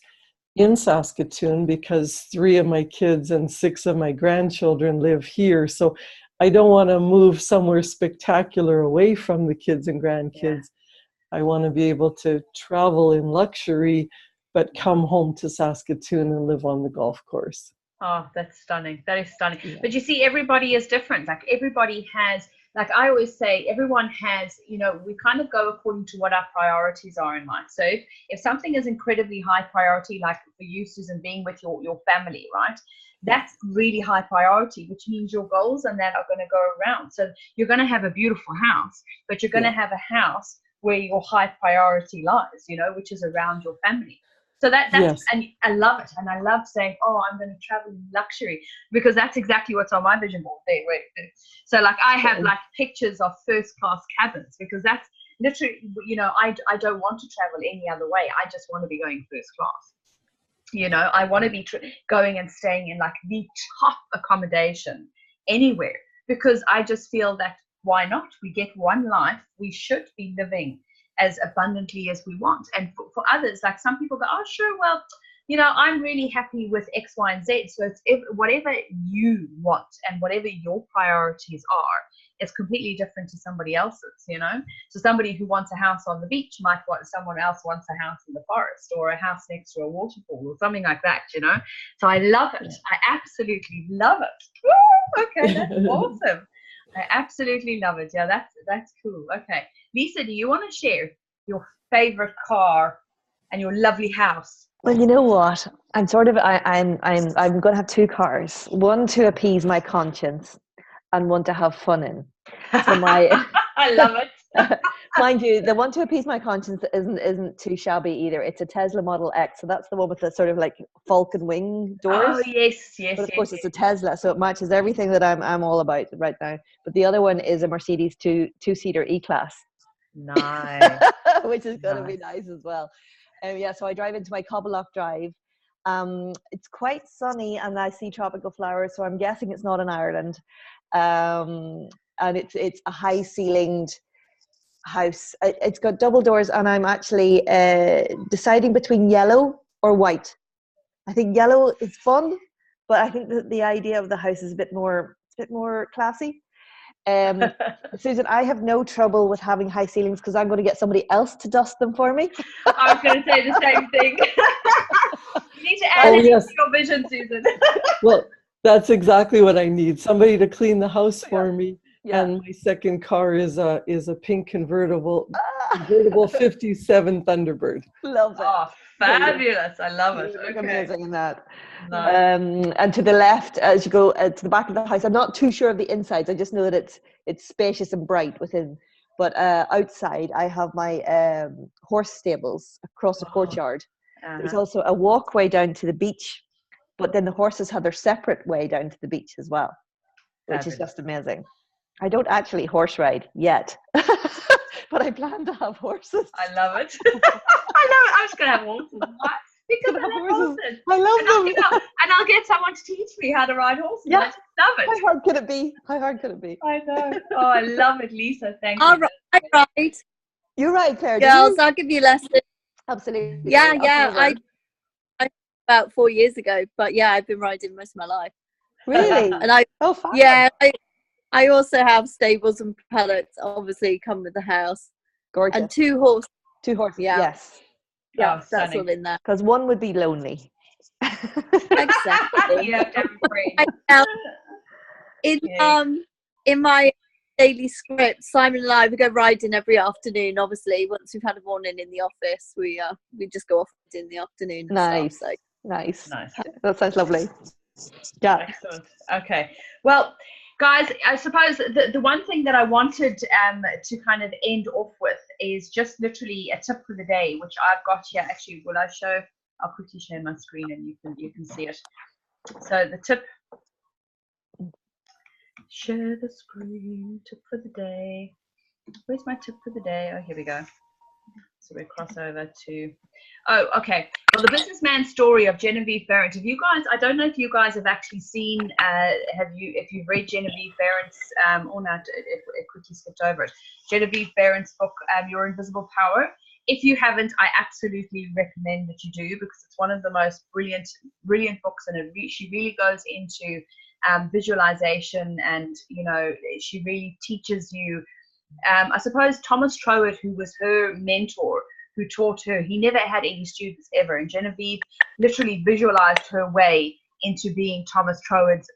in Saskatoon because 3 of my kids and 6 of my grandchildren live here. So I don't want to move somewhere spectacular away from the kids and grandkids. Yeah. I want to be able to travel in luxury, but come home to Saskatoon and live on the golf course. Oh, that's stunning. That is stunning. Yeah. But you see, everybody is different. Like everybody has, like I always say, everyone has, you know, we kind of go according to what our priorities are in life. So if something is incredibly high priority, like for you, Susan, being with your family, right? That's really high priority, which means your goals and that are going to go around. So you're going to have a beautiful house, but you're going to have a house where your high priority lies, you know, which is around your family. So that's and I love it. And I love saying, oh, I'm going to travel in luxury, because that's exactly what's on my vision board there. So like I have like pictures of first class cabins, because that's literally, you know, I don't want to travel any other way. I just want to be going first class. You know, I want to be going and staying in like the top accommodation anywhere, because I just feel that why not? We get one life. We should be living as abundantly as we want. And for others, like some people go, oh, sure, well, you know, I'm really happy with X, Y, and Z. So it's whatever you want and whatever your priorities are, it's completely different to somebody else's, you know. So somebody who wants a house on the beach might want, someone else wants a house in the forest or a house next to a waterfall or something like that, you know. So I love it. I absolutely love it. Woo! Okay, that's awesome. I absolutely love it. Yeah, that's cool. Okay. Lisa, do you want to share your favorite car and your lovely house Well, you know what? I'm sort of I'm going to have two cars. One to appease my conscience, and one to have fun in. So my I love it. mind you, the one to appease my conscience isn't too shabby either. It's a Tesla Model X, so that's the one with the sort of like falcon wing doors. Oh yes, yes. But of yes, course, yes. it's a Tesla, so it matches everything that I'm all about right now. But the other one is a Mercedes two-seater E-Class, Nice. which is going to be Nice. nice as well. Yeah, so I drive into my Cobble Drive. It's quite sunny, and I see tropical flowers, so I'm guessing it's not in Ireland. And it's a high-ceilinged house. It's got double doors, and I'm actually deciding between yellow or white. I think yellow is fun, but I think that the idea of the house is a bit more classy. Susan, I have no trouble with having high ceilings because I'm going to get somebody else to dust them for me. I was going to say the same thing. You need to add it into your vision, Susan. Well, that's exactly what I need. Somebody to clean the house for me. Yeah. And my second car is a pink convertible 57 Thunderbird. Love it. Oh, fabulous. I love it. You look Okay. amazing in that. Nice. And to the left, as you go to the back of the house, I'm not too sure of the insides. I just know that it's spacious and bright within. But outside, I have my horse stables across the courtyard. There's also a walkway down to the beach, but then the horses have their separate way down to the beach as well, which is just amazing. I don't actually horse ride yet, but I plan to have horses. I love it. I love it. I'm just going to have horses. Why? Because I love horses. I love them. And I'll get someone to teach me how to ride horses. Yeah. I just love it. How hard could it be? How hard could it be? I know. Oh, I love it, Lisa. Thank you. All right. You're right, Claire. Girls, I'll give you lessons. Absolutely. Yeah. I about 4 years ago, but yeah, I've been riding most of my life. Really? And fun. Yeah, I also have stables and pellets, obviously, come with the house. Gorgeous. And 2 horses. 2 horses, Yeah. yes. Yeah, Oh, that's all in there. Because one would be lonely. Exactly. You have to have a friend. In my daily script, Simon and I, we go riding every afternoon. Obviously, once we've had a morning in the office, we just go off in the afternoon. And Nice. Stuff, so. Nice. Nice. That sounds lovely. Yeah. Excellent. Okay. Well, guys, I suppose the one thing that I wanted to kind of end off with is just literally a tip for the day, which I've got here. Actually, I'll quickly share my screen and you can see it. So the tip, share the screen, tip for the day. Where's my tip for the day? Oh, here we go. So we cross over to, okay. Well, the businessman story of Genevieve Ferrant. If you guys, I don't know if you guys have actually seen, if you've read Genevieve Ferrant's, or not, it quickly skipped over it. Genevieve Ferrant's book, Your Invisible Power. If you haven't, I absolutely recommend that you do, because it's one of the most brilliant books, and she really goes into visualization, and she really teaches you. I suppose Thomas Troward, who was her mentor, who taught her, he never had any students ever, and Genevieve literally visualized her way into being Thomas Troward's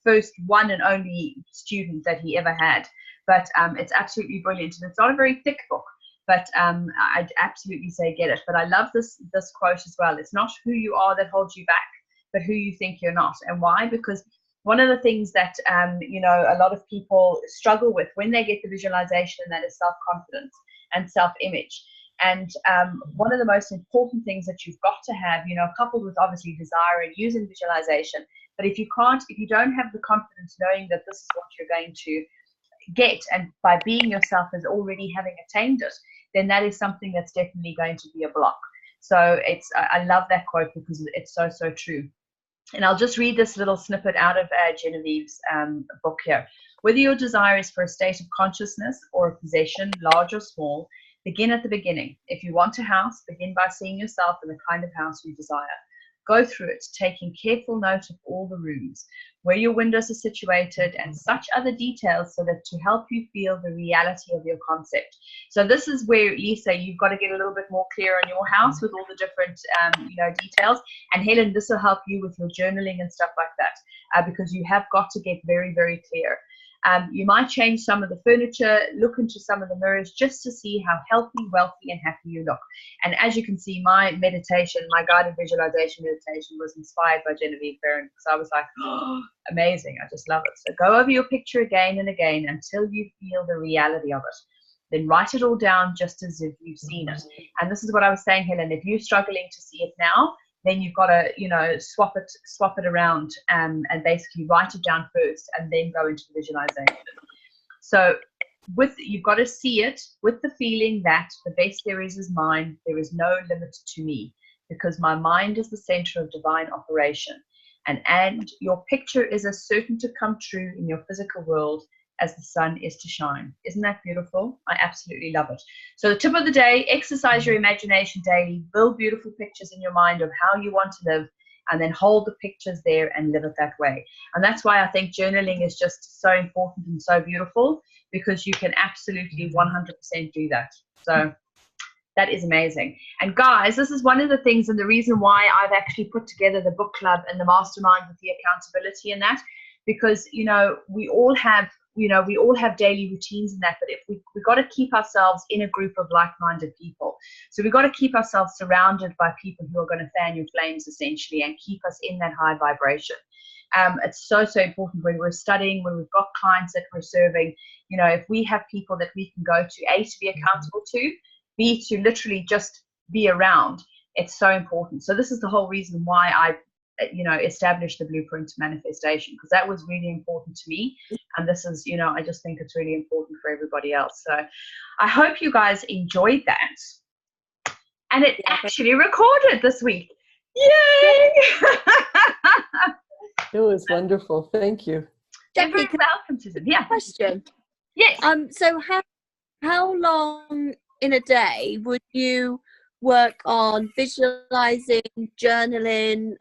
first one and only student that he ever had. But it's absolutely brilliant, and it's not a very thick book, but I'd absolutely say get it. But I love this quote as well. It's not who you are that holds you back, but who you think you're not. And why? Because one of the things that, a lot of people struggle with when they get the visualization, and that is self-confidence and self-image. And one of the most important things that you've got to have, coupled with obviously desire and using visualization, but if you don't have the confidence knowing that this is what you're going to get, and by being yourself as already having attained it, then that is something that's definitely going to be a block. So I love that quote because it's so, so true. And I'll just read this little snippet out of Genevieve's book here. Whether your desire is for a state of consciousness or a possession, large or small, begin at the beginning. If you want a house, begin by seeing yourself in the kind of house you desire. Go through it, taking careful note of all the rooms, where your windows are situated, and such other details, so that to help you feel the reality of your concept. So this is where, Lisa, you've got to get a little bit more clear on your house with all the different, details. And Helen, this will help you with your journaling and stuff like that, because you have got to get very, very clear. You might change some of the furniture, look into some of the mirrors just to see how healthy, wealthy, and happy you look. And as you can see, my meditation, my guided visualization meditation was inspired by Genevieve Barron, because I was like, oh, amazing. I just love it. So go over your picture again and again until you feel the reality of it. Then write it all down just as if you've seen it. And this is what I was saying, Helen, if you're struggling to see it now, then you've got to, you know, swap it around and basically write it down first and then go into the visualization. So you've got to see it with the feeling that the best there is mine. There is no limit to me, because my mind is the center of divine operation. And your picture is as certain to come true in your physical world as the sun is to shine. Isn't that beautiful? I absolutely love it. So the tip of the day, exercise your imagination daily, build beautiful pictures in your mind of how you want to live, and then hold the pictures there and live it that way. And that's why I think journaling is just so important and so beautiful, because you can absolutely 100% do that. So that is amazing. And guys, this is one of the things, and the reason why I've actually put together the book club and the mastermind with the accountability in that, because, you know, we all have daily routines in that, but if we got to keep ourselves in a group of like-minded people. So we've got to keep ourselves surrounded by people who are going to fan your flames, essentially, and keep us in that high vibration. It's so important when we're studying, when we've got clients that we're serving, you know, if we have people that we can go to, A, to be accountable to, B, to literally just be around. It's so important. So this is the whole reason why I established the blueprint to manifestation, because that was really important to me. And this is, you know, I just think it's really important for everybody else. So I hope you guys enjoyed that. And it actually recorded this week. Yay! It was wonderful. Thank you. You're very welcome, Susan. Yeah. Question. Yes. So how long in a day would you work on visualizing, journaling,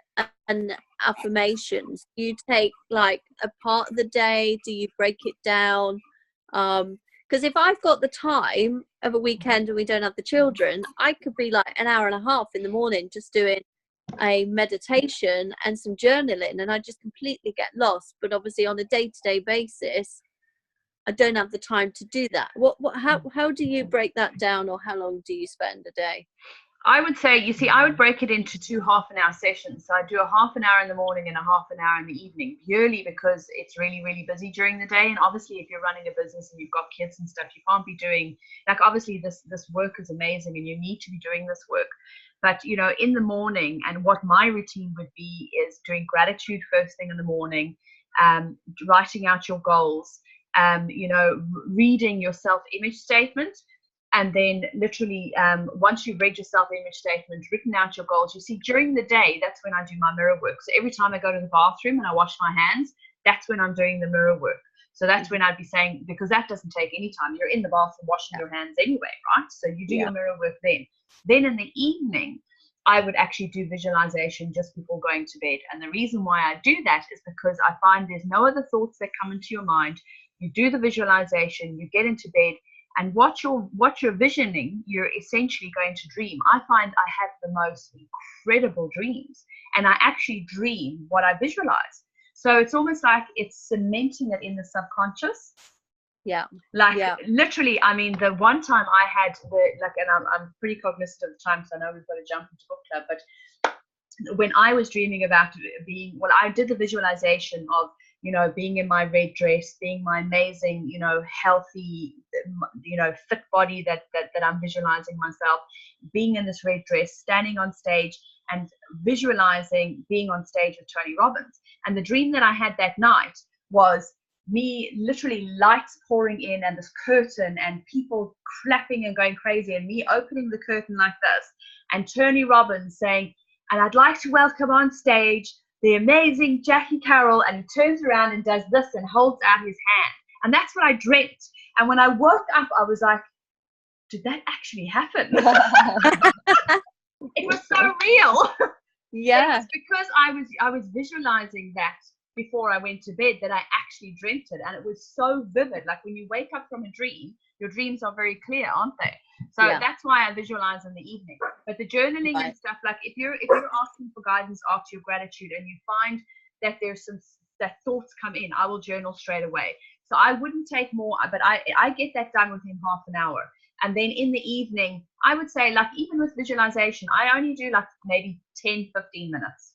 and affirmations? Do you take like a part of the day? Do you break it down? Because if I've got the time of a weekend and we don't have the children, I could be like an hour and a half in the morning just doing a meditation and some journaling, and I just completely get lost. But obviously on a day-to-day basis, I don't have the time to do that. How do you break that down, or how long do you spend a day? I would say, you see, I would break it into 2 half-an-hour sessions. So I do a half an hour in the morning and a half an hour in the evening, purely because it's really, really busy during the day. And obviously, if you're running a business and you've got kids and stuff, you can't be doing, like, obviously this work is amazing and you need to be doing this work. But, you know, in the morning, and what my routine would be is doing gratitude first thing in the morning, writing out your goals, reading your self-image statement. And then literally, once you've read your self-image statement, written out your goals, you see, during the day, that's when I do my mirror work. So every time I go to the bathroom and I wash my hands, that's when I'm doing the mirror work. So that's when I'd be saying, because that doesn't take any time. You're in the bathroom washing your hands anyway, right? So you do your mirror work then. Then in the evening, I would actually do visualization just before going to bed. And the reason why I do that is because I find there's no other thoughts that come into your mind. You do the visualization, you get into bed, and what you're visioning, you're essentially going to dream. I find I have the most incredible dreams, and I actually dream what I visualize. So it's almost like it's cementing it in the subconscious. Yeah. Literally, I mean, the one time I had and I'm pretty cognizant of the time, so I know we've got to jump into book club, but when I was dreaming about I did the visualization of, you know, being in my red dress, being my amazing, you know, healthy, you know, fit body that I'm visualizing myself, being in this red dress, standing on stage and visualizing being on stage with Tony Robbins. And the dream that I had that night was me, literally lights pouring in and this curtain and people clapping and going crazy, and me opening the curtain like this and Tony Robbins saying, "And I'd like to welcome on stage the amazing Jackie Carroll," and he turns around and does this and holds out his hand. And that's what I dreamt. And when I woke up, I was like, did that actually happen? It was so real. Yeah. It's because I was visualizing that before I went to bed, that I actually dreamt it. And it was so vivid. Like when you wake up from a dream, your dreams are very clear, aren't they? So that's why I visualize in the evening. But the journaling and stuff, like if you're asking for guidance after your gratitude and you find that there's that thoughts come in, I will journal straight away. So I wouldn't take more, but I get that done within half an hour. And then in the evening, I would say, like, even with visualization, I only do like maybe 10, 15 minutes.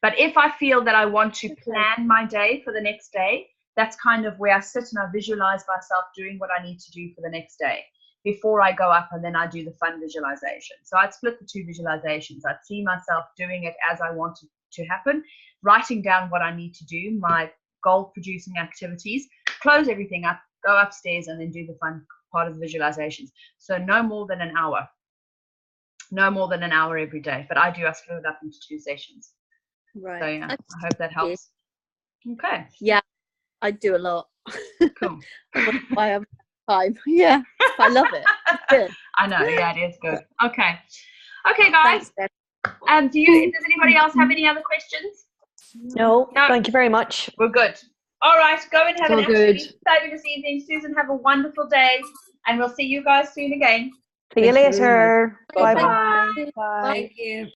But if I feel that I want to plan my day for the next day, that's kind of where I sit and I visualize myself doing what I need to do for the next day before I go up, and then I do the fun visualization. So I'd split the two visualizations. I'd see myself doing it as I want it to happen, writing down what I need to do, my goal-producing activities, close everything up, go upstairs, and then do the fun part of the visualizations. So no more than an hour. No more than an hour every day. But I split it up into 2 sessions. Right. So yeah, I hope that helps. Okay. Yeah, I do a lot. Cool. I have time. Yeah, I love it. It's good. I know. Yeah, it is good. Okay. Okay, guys. Thanks, Does anybody else have any other questions? No, thank you very much. We're good. All right, go and have an All absolutely good. fabulous evening. Susan, have a wonderful day, and we'll see you guys soon again. See you Thank you very later. much. Bye-bye. Bye. Bye. Thank you.